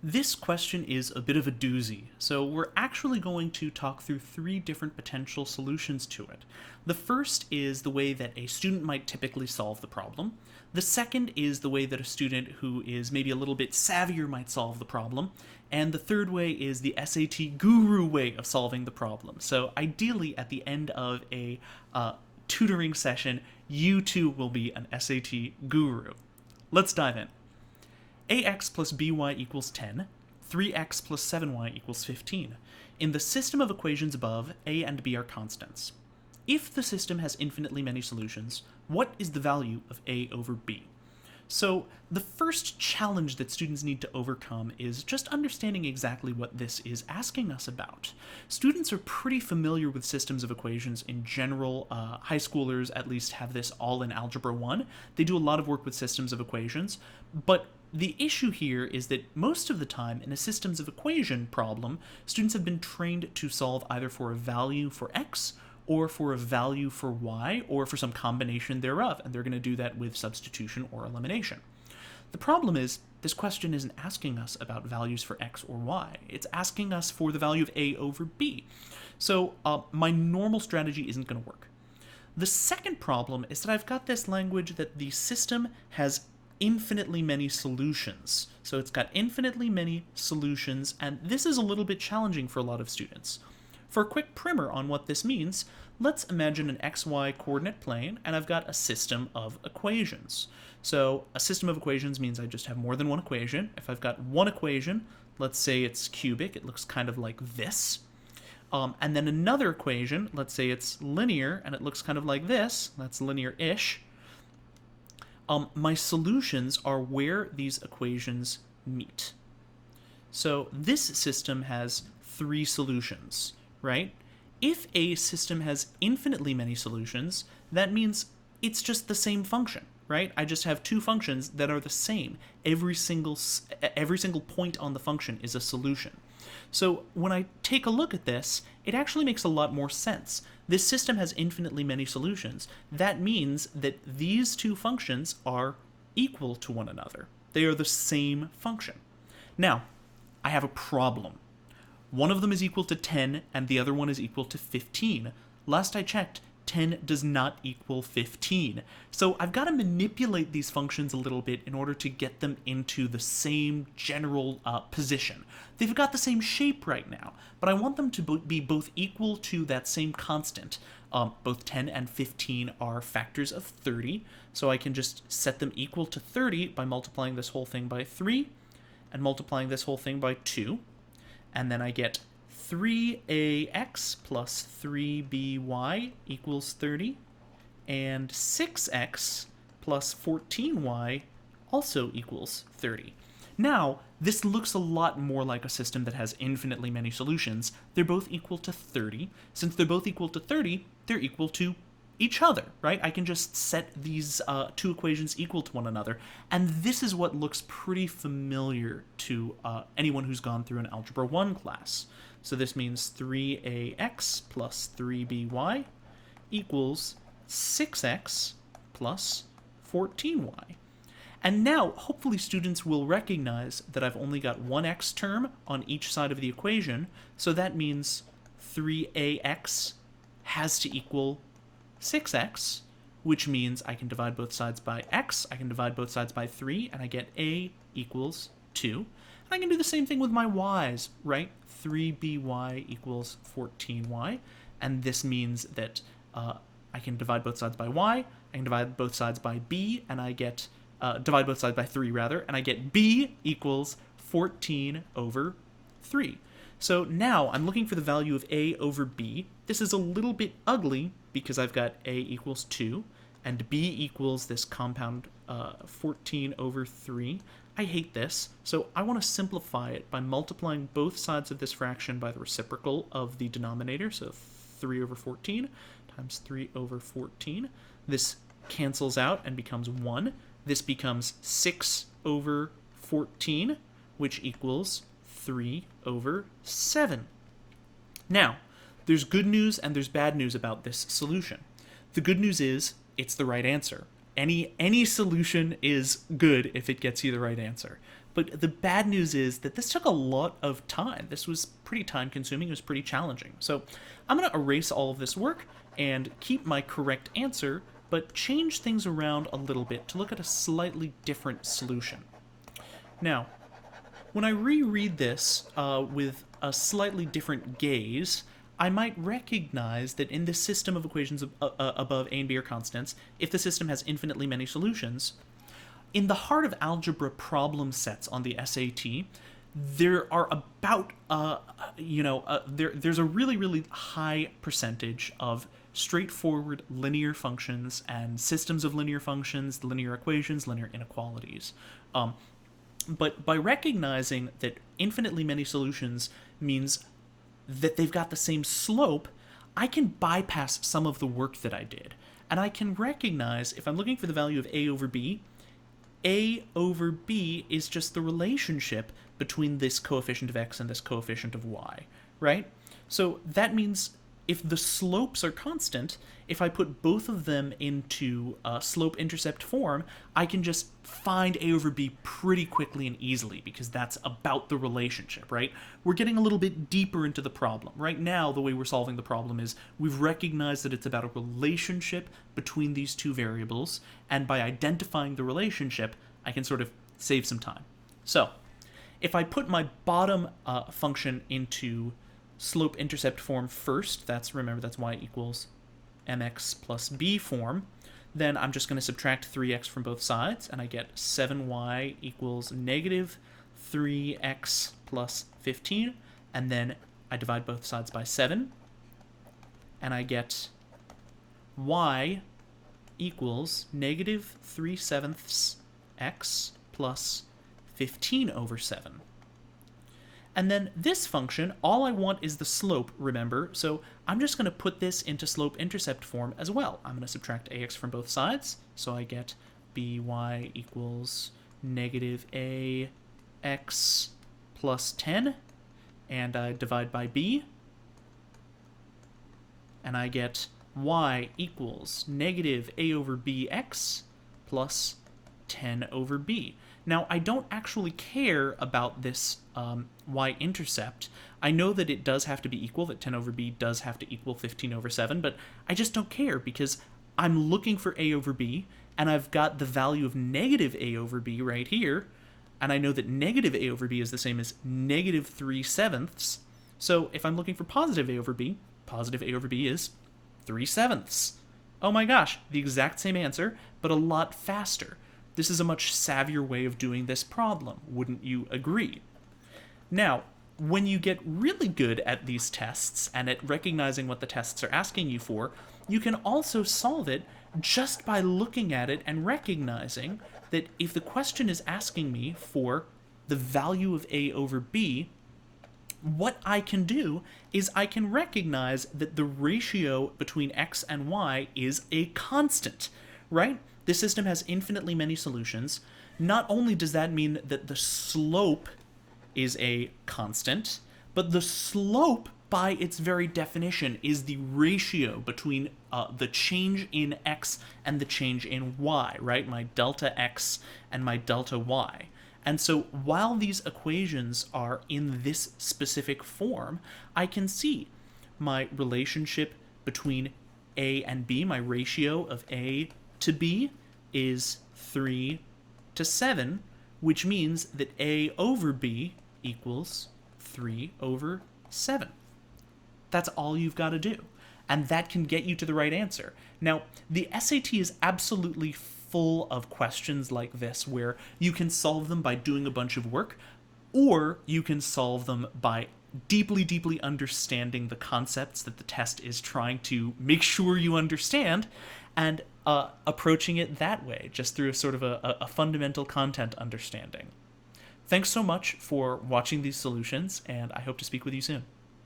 This question is a bit of a doozy, so we're actually going to talk through three different potential solutions to it. The first is the way that a student might typically solve the problem. The second is the way that a student who is maybe a little bit savvier might solve the problem. And the third way is the SAT guru way of solving the problem. So ideally, at the end of a tutoring session, you too will be an SAT guru. Let's dive in. ax plus by equals 10, 3x plus 7y equals 15. In the system of equations above, a and b are constants. If the system has infinitely many solutions, what is the value of a over b? So the first challenge that students need to overcome is just understanding exactly what this is asking us about. Students are pretty familiar with systems of equations in general. High schoolers at least have this all in Algebra 1. They do a lot of work with systems of equations, but the issue here is that most of the time in a systems of equation problem, students have been trained to solve either for a value for x or for a value for y, or for some combination thereof, and they're going to do that with substitution or elimination. The problem is, this question isn't asking us about values for x or y. It's asking us for the value of a over b. So my normal strategy isn't going to work. The second problem is that I've got this language that the system has infinitely many solutions. So it's got infinitely many solutions, and this is a little bit challenging for a lot of students. For a quick primer on what this means, let's imagine an xy coordinate plane, and I've got a system of equations. So a system of equations means I just have more than one equation. If I've got one equation, let's say it's cubic, it looks kind of like this. And then another equation, let's say it's linear, and it looks kind of like this. That's linear-ish. My solutions are where these equations meet. So this system has three solutions, right? If a system has infinitely many solutions, that means it's just the same function, right? I just have two functions that are the same. Every single point on the function is a solution. So when I take a look at this, it actually makes a lot more sense. This system has infinitely many solutions. That means that these two functions are equal to one another. They are the same function. Now, I have a problem. One of them is equal to 10, and the other one is equal to 15. Last I checked, 10 does not equal 15. So I've got to manipulate these functions a little bit in order to get them into the same general position. They've got the same shape right now, but I want them to be both equal to that same constant. Both 10 and 15 are factors of 30, so I can just set them equal to 30 by multiplying this whole thing by 3 and multiplying this whole thing by 2. And then I get 3ax plus 3by equals 30, and 6x plus 14y also equals 30. Now, this looks a lot more like a system that has infinitely many solutions. They're both equal to 30. Since they're both equal to 30, they're equal to each other, right? I can just set these two equations equal to one another, and this is what looks pretty familiar to anyone who's gone through an Algebra 1 class. So this means 3ax plus 3by equals 6x plus 14y. And now, hopefully students will recognize that I've only got one x term on each side of the equation, so that means 3ax has to equal 6x, which means I can divide both sides by x, I can divide both sides by 3, and I get a equals 2. And I can do the same thing with my y's, right? 3by equals 14y, and this means that I can divide both sides by y, I can divide both sides by b, and I get, divide both sides by 3 rather, and I get b equals 14 over 3. So now I'm looking for the value of a over b. This is a little bit ugly because I've got a equals 2 and b equals this compound 14 over 3. I hate this, so I want to simplify it by multiplying both sides of this fraction by the reciprocal of the denominator, so 3 over 14 times 3 over 14. This cancels out and becomes 1. This becomes 6 over 14, which equals 3 over 7. Now, there's good news and there's bad news about this solution. The good news is it's the right answer. Any solution is good if it gets you the right answer. But the bad news is that this took a lot of time. This was pretty time consuming, it was pretty challenging. So I'm going to erase all of this work and keep my correct answer, but change things around a little bit to look at a slightly different solution. Now, when I reread this with a slightly different gaze, I might recognize that in this system of equations above a and b are constants, if the system has infinitely many solutions, in the heart of algebra problem sets on the SAT, there are about, there's a really, really high percentage of straightforward linear functions and systems of linear functions, linear equations, linear inequalities. But by recognizing that infinitely many solutions means that they've got the same slope, I can bypass some of the work that I did. And I can recognize, if I'm looking for the value of a over b is just the relationship between this coefficient of x and this coefficient of y, right? So that means if the slopes are constant, if I put both of them into slope-intercept form, I can just find a over b pretty quickly and easily, because that's about the relationship, right? We're getting a little bit deeper into the problem. Right now, the way we're solving the problem is we've recognized that it's about a relationship between these two variables, and by identifying the relationship, I can sort of save some time. So, if I put my bottom function into slope-intercept form first, remember that's y equals mx plus b form, then I'm just going to subtract 3x from both sides, and I get 7y equals negative 3x plus 15, and then I divide both sides by 7, and I get y equals negative 3/7 x plus 15 over 7. And then this function, all I want is the slope, remember, so I'm just going to put this into slope-intercept form as well. I'm going to subtract ax from both sides, so I get by equals negative ax plus 10, and I divide by b, and I get y equals negative a over bx plus 10 over b. Now, I don't actually care about this y-intercept. I know that it does have to be equal, that 10 over b does have to equal 15 over 7, but I just don't care because I'm looking for a over b, and I've got the value of negative a over b right here, and I know that negative a over b is the same as negative 3/7. So if I'm looking for positive a over b is 3/7. Oh my gosh, the exact same answer, but a lot faster. This is a much savvier way of doing this problem, wouldn't you agree? Now, when you get really good at these tests and at recognizing what the tests are asking you for, you can also solve it just by looking at it and recognizing that if the question is asking me for the value of a over b, what I can do is I can recognize that the ratio between x and y is a constant, right? This system has infinitely many solutions. Not only does that mean that the slope is a constant, but the slope, by its very definition, is the ratio between the change in x and the change in y, right? My delta x and my delta y. And so while these equations are in this specific form, I can see my relationship between a and b, my ratio of a to b is 3:7, which means that a over b equals 3/7. That's all you've got to do, and that can get you to the right answer. Now, the SAT is absolutely full of questions like this, where you can solve them by doing a bunch of work, or you can solve them by deeply, deeply understanding the concepts that the test is trying to make sure you understand, and approaching it that way, just through a sort of a fundamental content understanding. Thanks so much for watching these solutions, and I hope to speak with you soon.